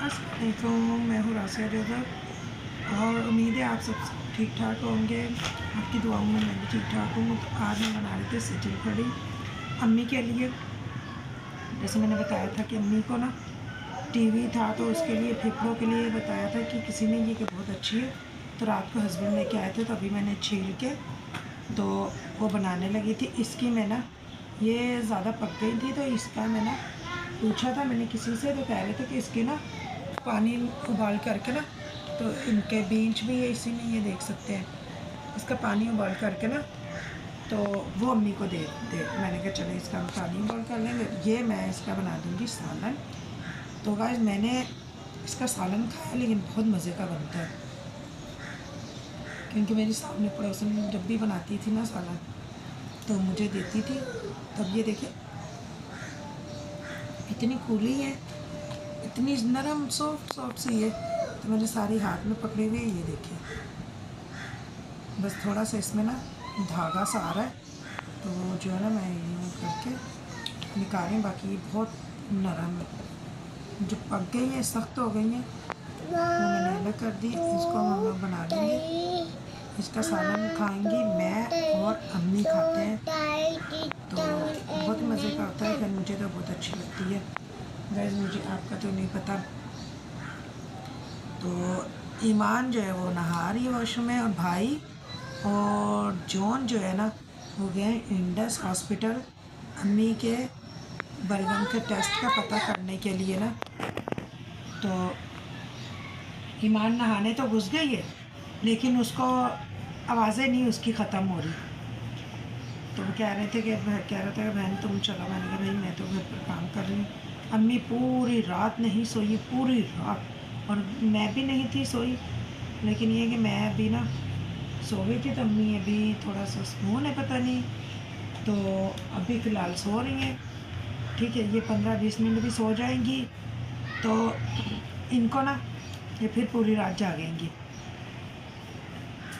अस्सलामुअलैकुम, मैं हूँ रासिया जोधर और उम्मीद है आप सब ठीक ठाक होंगे। आपकी दुआओं में मैं भी ठीक ठाक हूँ। तो आज हम बना रहे थे सिटिंग कड़ी अम्मी के लिए। जैसे मैंने बताया था कि अम्मी को ना टीवी था, तो उसके लिए फेफड़ों के लिए बताया था कि किसी ने ये कि बहुत अच्छी है। तो रात को हस्बैंड लेके आए थे, तो अभी मैंने छील के तो वो बनाने लगी थी। इसकी मैं ना ये ज़्यादा पक गई थी, तो इसका मैं ना पूछा था मैंने किसी से, तो कह रहे थे कि इसके ना पानी उबाल करके ना, तो इनके बीज भी है इसी में, ये देख सकते हैं। इसका पानी उबाल करके ना तो वो अम्मी को दे मैंने कहा चलो इसका हम पानी उबाल कर लेंगे, ये मैं इसका बना दूँगी सालन। तो गाइस मैंने इसका सालन खाया, लेकिन बहुत मज़े का बनता है, क्योंकि मेरी सामने पड़ोसन जब भी बनाती थी ना सालन तो मुझे देती थी। तब ये देखिए इतनी कूली है, इतनी नरम सॉफ्ट सी है। तो मैंने सारी हाथ में पकड़े हुए, ये देखिए बस थोड़ा सा इसमें ना धागा सा आ रहा है, तो जो है ना मैं यूँ करके निकालें। बाकी ये बहुत नरम है, जो पक गई है सख्त हो गई हैं वो मैंने अलग कर दी। इसको हम लोग बना लेंगे, इसका सालन खाएंगी मैं और अम्मी खाते हैं, तो बहुत मज़े का होता है। फिर मुझे तो बहुत अच्छी लगती है गाइस, मुझे आपका तो नहीं पता। तो ईमान जो है वो नहा रही है वॉशरूम में, और भाई और जॉन जो है ना वो गए इंडस हॉस्पिटल अम्मी के बलगम के टेस्ट का पता करने के लिए ना। तो ईमान नहाने तो घुस गई है, लेकिन उसको आवाज़ें नहीं उसकी ख़त्म हो रही। तो वो कह रहे थे कि कह रहा था कि बहन तुम चलो। मैंने कहा भाई मैं तो घर पर काम कर रही हूँ। अम्मी पूरी रात नहीं सोई, पूरी रात, और मैं भी नहीं थी सोई, लेकिन ये कि मैं अभी ना सो गई थी। तो अम्मी अभी थोड़ा सा सुकून है पता नहीं, तो अभी फ़िलहाल सो रही हैं। ठीक है, ये 15-20 मिनट भी सो जाएंगी तो इनको ना ये फिर पूरी रात जागेंगी।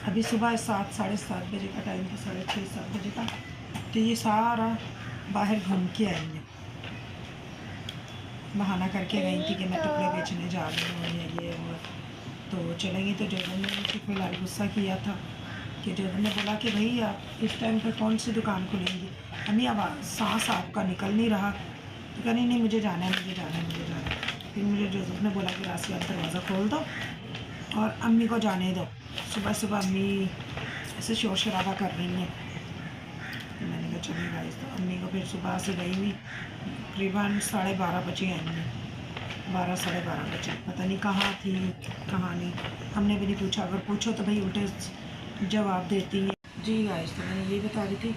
अभी सुबह 7-7:30 बजे का टाइम था, 6:30-7 बजे का। तो ये सारा बाहर घूम के आएंगे, बहाना करके गई थी कि मैं टुकड़े बेचने जा रही हूँ ये वो। तो चलेंगी। तो जोधन ने मुझे फिलहाल गुस्सा किया था कि जोधन ने बोला कि भाई आप इस टाइम पर कौन सी दुकान खुलेंगी, अम्मी अब सांस आपका निकल नहीं रहा। तो कह नहीं मुझे जाना है, मुझे जाना है, मुझे जाना है। फिर मुझे जोधन ने बोला कि रासिया आप दरवाज़ा खोल दो और अम्मी को जाने दो। सुबह सुबह अम्मी ऐसे शोर शराबा कर रही हैं। तो मैंने कहा चलिए गाइस। तो अम्मी को फिर सुबह से गई हुई तकरीबन 12:30 बजे आएंगे, 12-12:30 बजे। पता नहीं कहाँ थी कहाँ नहीं, हमने भी नहीं पूछा। अगर पूछो तो भाई उल्टे जवाब देती हैं। जी गाइस, तो मैंने यही बता रही थी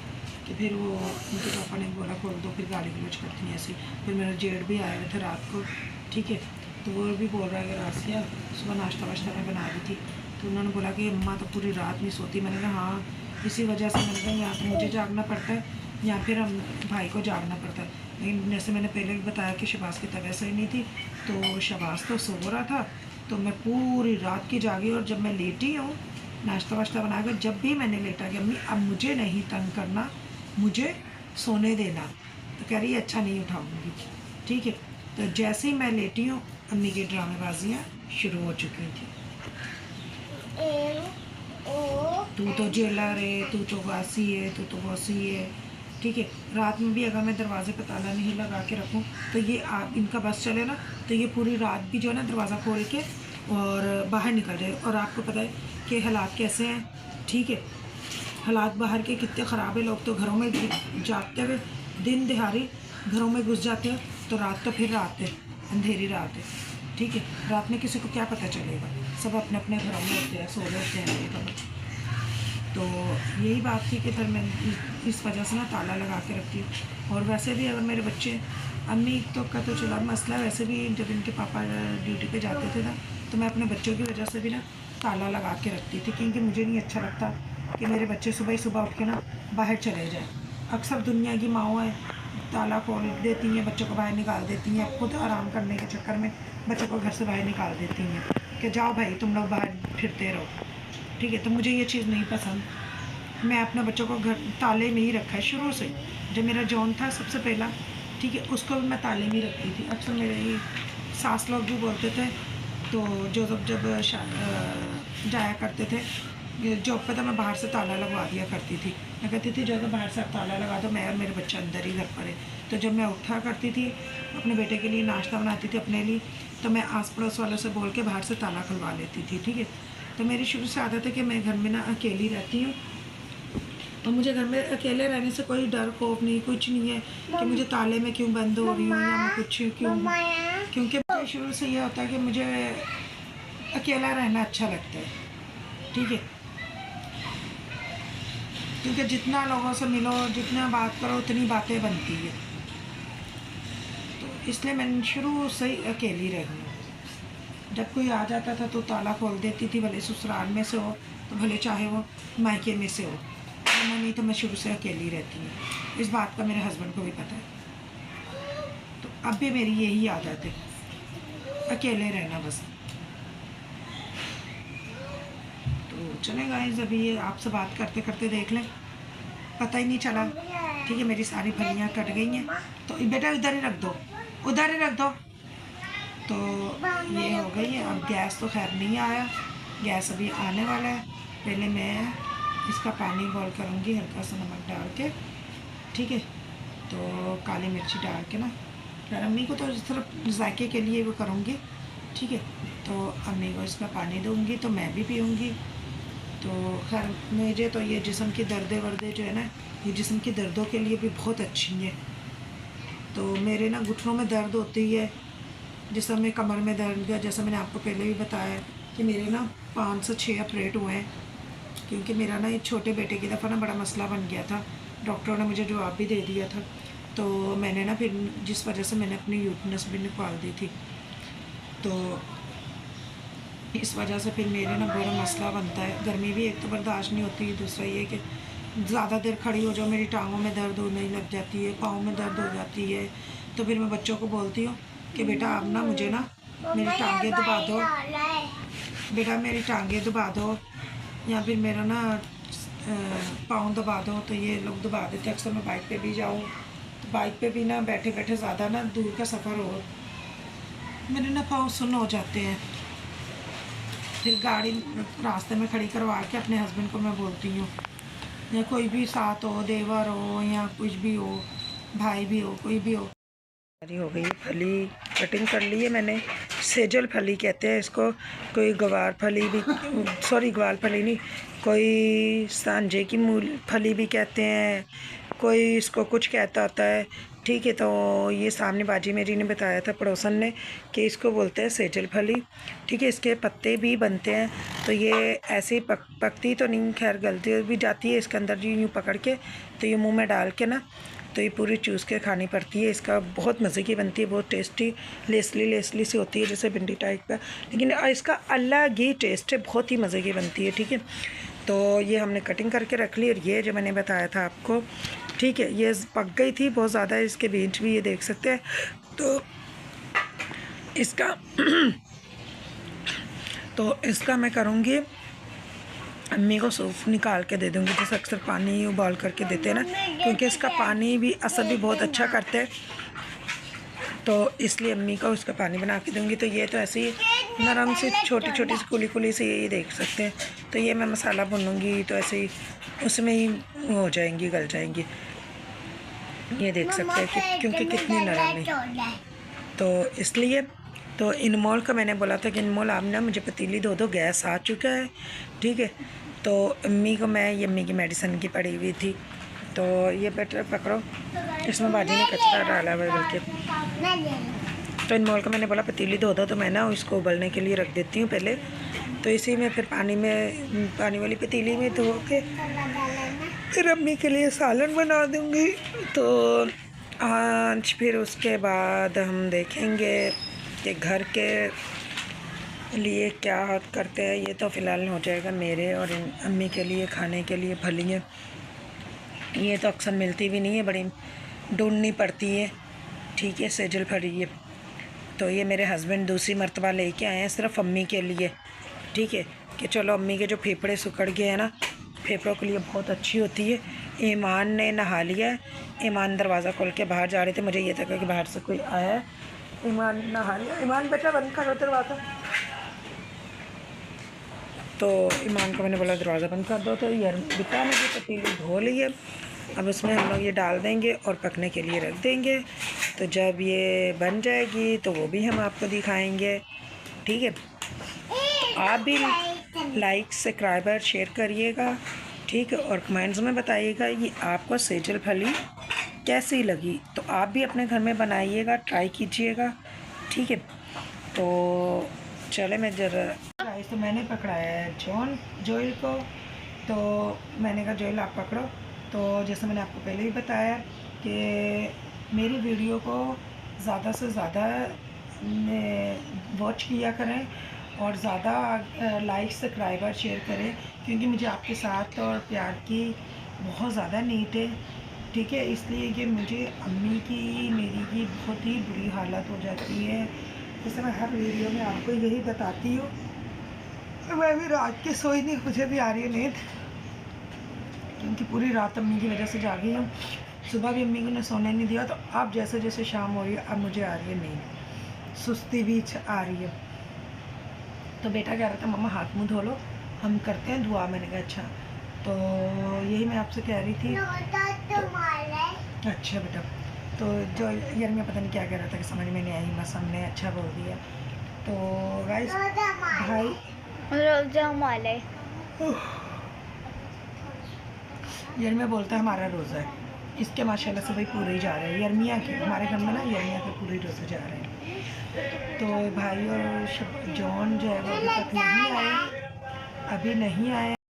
कि फिर वो उनके पापा ने बोला खोल दो, फिर गाली गलौज करती हैं ऐसे। फिर मेरे जेठ भी आए हुए थे रात को, ठीक है। तो वो भी बोल रहा है कि रासिया सुबह नाश्ता वाश्ता मैं बना रही थी, तो उन्होंने बोला कि अम्मा तो पूरी रात नहीं सोती। मैंने कहा हाँ, इसी वजह से मैंने कहा या तो मुझे जागना पड़ता है या फिर हम भाई को जागना पड़ता है। लेकिन जैसे मैंने पहले भी बताया कि शबाज़ की तबीयत सही नहीं थी, तो शबाज़ तो सो रहा था, तो मैं पूरी रात की जागी। और जब मैं लेटी हूँ नाश्ता वाश्ता बना कर, जब भी मैंने लेटा कि अम्मी अब मुझे नहीं तंग करना, मुझे सोने देना, तो कह रही है अच्छा नहीं उठाऊँगी, ठीक है। तो जैसे ही मैं लेटी हूँ अम्मी की ड्रामेबाजियाँ शुरू हो चुकी थी। तू तो जेलर है, तू तो वासी है, तू तो वासी है, ठीक है। रात में भी अगर मैं दरवाजे पर ताला नहीं लगा के रखूँ तो ये इनका बस चले ना, तो ये पूरी रात भी जो है ना दरवाज़ा खोल के और बाहर निकल जाए। और आपको पता है कि हालात कैसे हैं, ठीक है। हालात बाहर के कितने ख़राब है। लोग तो घरों में जागते हुए दिन दिहाड़ी घरों में घुस जाते हैं, तो रात तो फिर रात है, अंधेरी रात है, ठीक है। रात में किसी को क्या पता चलेगा, सब अपने अपने घरों में होते हैं, सो रहे होते हैं। तो यही बात थी कि फिर मैं इस वजह से ना ताला लगा के रखती हूँ। और वैसे भी अगर मेरे बच्चे अम्मी तो का तो चला मसला, वैसे भी जब इनके पापा ड्यूटी पे जाते थे ना, तो मैं अपने बच्चों की वजह से भी ना ताला लगा के रखती थी, क्योंकि मुझे नहीं अच्छा लगता कि मेरे बच्चे सुबह ही सुबह उठ के ना बाहर चले जाएँ। अक्सर दुनिया की माँएँ ताला खोल देती हैं, बच्चों को बाहर निकाल देती हैं, खुद आराम करने के चक्कर में बच्चों को घर से बाहर निकाल देती हैं कि जाओ भाई तुम लोग बाहर फिरते रहो, ठीक है। तो मुझे ये चीज़ नहीं पसंद। मैं अपने बच्चों को घर ताले में ही रखा है शुरू से। जब मेरा जॉन था सबसे पहला, ठीक है, उसको भी मैं ताले में ही रखती थी। अक्सर मेरे सास लोग भी बोलते थे। तो जो जब जाया करते थे जॉब पे, तो मैं बाहर से ताला लगवा दिया करती थी। मैं कहती थी जो अगर बाहर से आप ताला लगा दो, मैं और मेरे बच्चे अंदर ही घर पर है। तो जब मैं उठा करती थी, अपने बेटे के लिए नाश्ता बनाती थी अपने लिए, तो मैं आस पड़ोस वालों से बोल के बाहर से ताला खुलवा लेती थी, ठीक है। तो मेरी शुरू से आदत है कि मैं घर में ना अकेली रहती हूँ, और मुझे घर में अकेले रहने से कोई डर खौफ नहीं, कुछ नहीं है कि मुझे ताले में क्यों बंद हो रही हूँ या मैं कुछ क्यों, क्योंकि मुझे शुरू से ये होता है कि मुझे अकेला रहना अच्छा लगता है, ठीक है। क्योंकि जितना लोगों से मिलो, जितना बात करो, उतनी बातें बनती है। तो इसलिए मैं शुरू से ही अकेली रही हूँ। जब कोई आ जाता था तो ताला खोल देती थी, भले ससुराल में से हो तो भले चाहे वो मायके में से हो, नहीं तो मैं शुरू से अकेली रहती हूँ। इस बात का मेरे हस्बैंड को भी पता है। तो अब भी मेरी यही आदत है, अकेले रहना बस। तो चले गाइस, अभी ये आपसे बात करते करते देख लें, पता ही नहीं चला, ठीक है। मेरी सारी फलियाँ कट गई हैं, तो बेटा इधर ही रख दो, उधर ही रख दो। तो ये हो गई है। अब गैस तो खैर नहीं आया, गैस अभी आने वाला है। पहले मैं इसका पानी बॉईल करूँगी हल्का सा नमक डाल के, ठीक है। तो काली मिर्ची डाल के ना, यार अम्मी को तो सिर्फ जायके के लिए वो करूँगी, ठीक है। तो अम्मी को इसका पानी दूँगी तो मैं भी पीऊँगी। तो खैर मुझे तो ये जिस्म की दर्दे वर्दे जो है ना, ये जिस्म की दर्दों के लिए भी बहुत अच्छी है। तो मेरे ना घुटनों में दर्द होती है, जिस समय कमर में दर्द है, जैसा मैंने आपको पहले भी बताया कि मेरे ना 5 से 6 ऑपरेट हुए हैं, क्योंकि मेरा ना एक छोटे बेटे की दफ़ा ना बड़ा मसला बन गया था। डॉक्टरों ने मुझे जवाब भी दे दिया था। तो मैंने ना फिर जिस वजह से मैंने अपनी यूट्रस भी निकाल दी थी, तो इस वजह से फिर मेरे ना बड़ा मसला बनता है। गर्मी भी एक तो बर्दाश्त नहीं होती, दूसरा ये कि ज़्यादा देर खड़ी हो जाओ मेरी टांगों में दर्द होने लग जाती है, पाँव में दर्द हो जाती है। तो फिर मैं बच्चों को बोलती हूँ कि बेटा आप ना मुझे ना मेरी टांगें दबा दो, बेटा मेरी टांगें दबा दो, या फिर मेरा ना पाँव दबा दो। तो ये लोग दबा देते। अक्सर मैं बाइक पे भी जाऊँ तो बाइक पे भी ना बैठे बैठे ज़्यादा ना दूर का सफ़र हो, मेरे ना पाँव सुन्न हो जाते हैं। फिर गाड़ी रास्ते में खड़ी करवा के अपने हस्बैंड को मैं बोलती हूँ, या कोई भी साथ हो, देवर हो या कुछ भी हो, भाई भी हो, कोई भी हो। हो गई फली कटिंग कर ली है मैंने, सेजल फली कहते हैं इसको, कोई गवार फली भी, सॉरी गवार फली नहीं, कोई सांझे की मूल फली भी कहते हैं, कोई इसको कुछ कहता होता है, ठीक है। तो ये सामने बाजी मेरी ने बताया था, पड़ोसन ने, कि इसको बोलते हैं सेजल फली, ठीक है। इसके पत्ते भी बनते हैं। तो ये ऐसे ही पकती तो नहीं, खैर गलती भी जाती है इसके अंदर, यूँ पकड़ के तो ये मुंह में डाल के ना, तो ये पूरी चूस के खानी पड़ती है। इसका बहुत मज़े की बनती है, बहुत टेस्टी, लेसली सी होती है जैसे भिंडी टाइप का, लेकिन इसका अलग ही टेस्ट है, बहुत ही मज़े की बनती है, ठीक है। तो ये हमने कटिंग करके रख ली, और ये जो मैंने बताया था आपको, ठीक है, ये पक गई थी बहुत ज़्यादा, इसके बीज भी ये देख सकते हैं। तो इसका मैं करूँगी, अम्मी को सूप निकाल के दे दूँगी, जैसे अक्सर पानी उबाल करके देते हैं ना, क्योंकि इसका पानी भी असर भी बहुत अच्छा करता है, तो इसलिए अम्मी को उसका पानी बना के दूँगी। तो ये तो ऐसे ही नरम से छोटी छोटी सी कुली से ये देख सकते हैं। तो ये मैं मसाला भूनूँगी तो ऐसे ही उसमें ही हो जाएंगी, गल जाएंगी, ये देख सकते हैं कि क्योंकि कितनी नरम है। तो इसलिए तो इनमोल का मैंने बोला था कि इनमोल आप ना मुझे पतीली दो, गैस आ चुका है, ठीक है। तो अम्मी को मैं ये अम्मी की मेडिसिन की पड़ी हुई थी, तो ये बेटर पकड़ो, इसमें बाजी ने कचरा डाला हुआ है बल्कि। तो इनमोल का मैंने बोला पतीली दो, तो मैं ना इसको उबलने के लिए रख देती हूँ पहले। तो इसी में फिर पानी वाली पतीली में धो के फिर अम्मी के लिए सालन बना दूँगी। तो आज फिर उसके बाद हम देखेंगे कि घर के लिए क्या करते हैं। ये तो फ़िलहाल हो जाएगा मेरे और अम्मी के लिए खाने के लिए फलियाँ। ये तो अक्सर मिलती भी नहीं है, बड़ी ढूंढनी पड़ती है, ठीक है, सेजल फली है। तो ये मेरे हस्बैंड दूसरी मर्तबा लेके आए हैं सिर्फ अम्मी के लिए, ठीक है, कि चलो अम्मी के जो फेफड़े सुकड़ गए हैं ना, फेफड़ों के लिए बहुत अच्छी होती है। ईमान ने नहा लिया है, ईमान दरवाज़ा खोल के बाहर जा रहे थे, मुझे ये था कि बाहर से कोई आया है, ईमान नहा लिया। ईमान बेटा बंद करो दरवाज़ा। तो ईमान को मैंने बोला दरवाज़ा बंद कर दो, तो यार बेटा ने भी पतीली धो ली है। अब उसमें हम लोग ये डाल देंगे और पकने के लिए रख देंगे। तो जब ये बन जाएगी तो वो भी हम आपको दिखाएंगे, ठीक है। आप भी लाइक सब्सक्राइबर शेयर करिएगा, ठीक है, और कमेंट्स में बताइएगा ये आपको सेजल फली कैसी लगी। तो आप भी अपने घर में बनाइएगा, ट्राई कीजिएगा, ठीक है। तो चले मैं जरा तो मैंने पकड़ाया है जोइल को। तो मैंने कहा जोइल आप पकड़ो। तो जैसे मैंने आपको पहले ही बताया कि मेरी वीडियो को ज़्यादा से ज़्यादा वॉच किया करें और ज़्यादा लाइक सब्सक्राइबर शेयर करें, क्योंकि मुझे आपके साथ और प्यार की बहुत ज़्यादा नीड है, ठीक है। इसलिए कि मुझे अम्मी की मेरी की बहुत ही बुरी हालत हो जाती है। जैसे मैं हर वीडियो में आपको यही बताती हूँ, मैं भी रात के सोई नहीं, मुझे भी आ रही है नींद, क्योंकि पूरी रात अम्मी की वजह से जागी हूँ। सुबह भी अम्मी को ने सोने नहीं दिया। तो अब जैसे जैसे शाम हो रही है अब मुझे आ रही है नींद, सुस्ती भी आ रही है। तो बेटा कह रहा था मम्मा हाथ मुँह धो लो, हम करते हैं दुआ। मैंने कहा अच्छा। तो यही मैं आपसे कह रही थी। तो अच्छा बेटा, तो जो यार मैं पता नहीं क्या कह रहा था कि समझ में नहीं आई, बस हमने अच्छा बोल दिया। तो गाइस भाई यर्मिया बोलता है हमारा रोज़ा है, इसके माशाल्लाह से भाई पूरे ही जा रहे हैं। यर्मिया के हमारे घर में ना यर्मिया के पूरे रोज़े जा रहे हैं। तो भाई और जॉन जो है वो अभी तक नहीं आए, अभी नहीं आए।